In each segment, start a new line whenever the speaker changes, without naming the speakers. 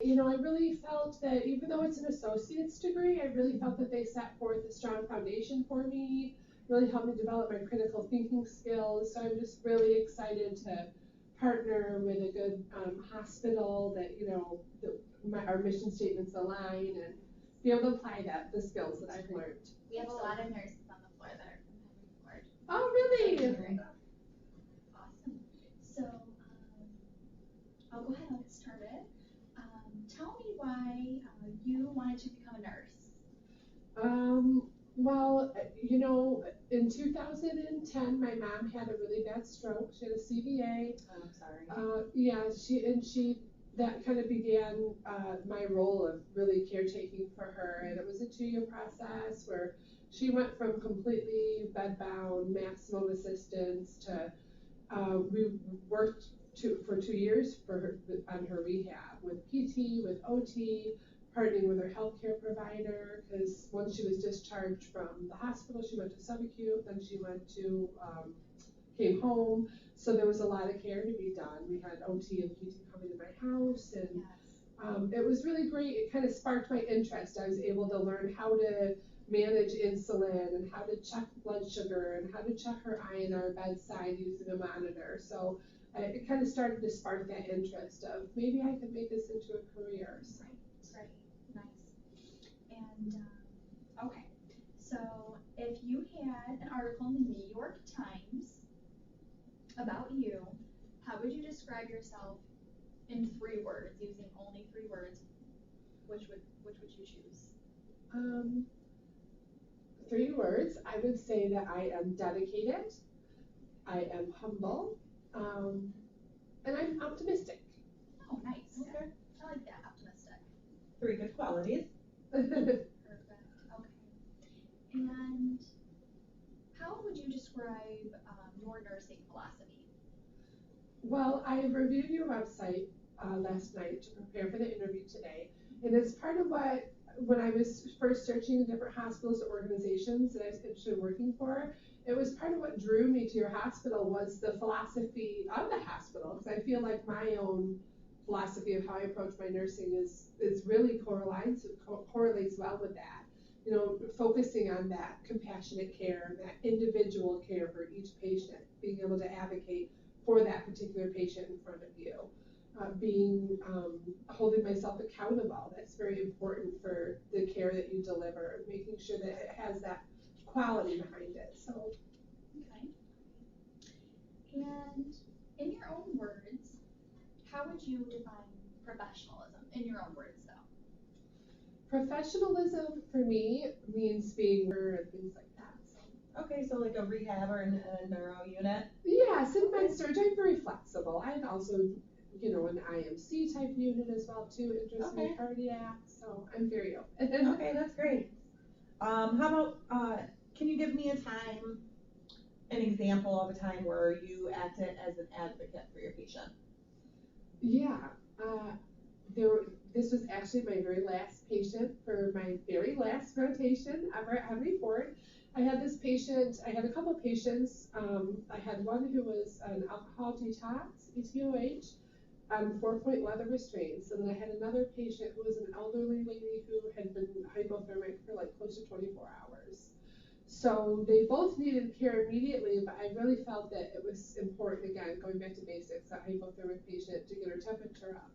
You know, I really felt that even though it's an associate's degree, I really felt that they set forth a strong foundation for me, really helped me develop my critical thinking skills. So I'm just really excited to partner with a good hospital that, you know, our mission statements align and be able to apply the skills that I've learned.
We have a lot of nurses on the floor that are from Henry Ford.
Oh, really?
Awesome. So I'll go ahead and get started. Tell me why you wanted to become a nurse.
Well, you know, in 2010, my mom had a really bad stroke. She had a CVA.
Oh, I'm sorry.
Yeah, that kind of began my role of really caretaking for her, and it was a 2-year process where she went from completely bedbound, maximum assistance to we worked for 2 years on her rehab with PT, with OT, partnering with her healthcare provider, because once she was discharged from the hospital, she went to subacute, then she went to, came home. So there was a lot of care to be done. We had OT and PT coming to my house, and it was really great. It kind of sparked my interest. I was able to learn how to manage insulin and how to check blood sugar and how to check her INR bedside using a monitor. So it kind of started to spark that interest of maybe I could make this into a career. So.
Right, nice. And okay, so if you had an article in the New York Times about you, how would you describe yourself in 3 words, using only 3 words? Which would you choose?
3 words. I would say that I am dedicated, I am humble, and I'm optimistic.
Oh, nice.
Okay.
I like that, optimistic.
3 good qualities.
Perfect. Okay. And how would you describe your nursing philosophy?
Well, I reviewed your website last night to prepare for the interview today, and it's part of when I was first searching different hospitals or organizations that I was interested in working for, it was part of what drew me to your hospital was the philosophy of the hospital, because I feel like my own philosophy of how I approach my nursing is really correlates well with that. You know, focusing on that compassionate care, that individual care for each patient, being able to advocate for that particular patient in front of you. Holding myself accountable. That's very important for the care that you deliver, making sure that it has that quality behind it. So,
okay. And in your own words, how would you define professionalism in your own words, though?
Professionalism for me means being and things like that. So.
Okay, so like a rehab or a neuro unit?
Yes, in med surg, I'm very flexible. I'd also, you know, an IMC type unit as well too, interested in cardiac, so I'm very open.
Okay, that's great. How about, can you give me an example of a time where you acted as an advocate for your patient?
Yeah, this was actually my very last patient for my very last rotation ever at Henry Ford. I had this patient, I had a couple of patients. I had one who was an alcohol detox, ETOH, on 4-point leather restraints. And then I had another patient who was an elderly lady who had been hypothermic for like close to 24 hours. So they both needed care immediately, but I really felt that it was important, again, going back to basics, that hypothermic patient to get her temperature up.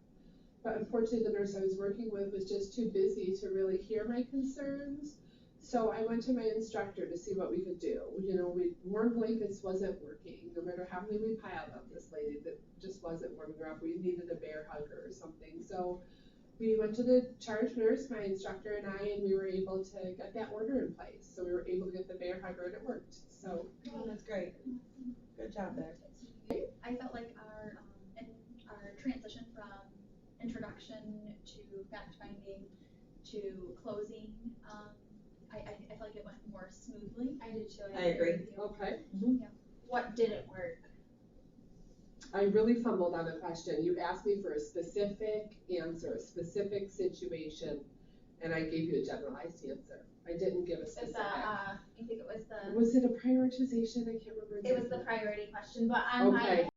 But unfortunately, the nurse I was working with was just too busy to really hear my concerns. So I went to my instructor to see what we could do. You know, warm blankets wasn't working. No matter how many we piled up, this lady that just wasn't warming her up. We needed a bear hugger or something. So we went to the charge nurse, my instructor and I, and we were able to get that order in place. So we were able to get the bear hugger and it worked. So
that's great. Good job there.
I felt like our transition from introduction to fact finding to closing, I feel like it went more smoothly.
I did too.
I agree.
Okay.
Mm-hmm.
Yeah.
What didn't work?
I really fumbled on a question. You asked me for a specific answer, a specific situation, and I gave you a generalized answer. I didn't give a specific.
I think it was the.
Was it a prioritization? I can't remember.
It was the priority question, but on
okay.
my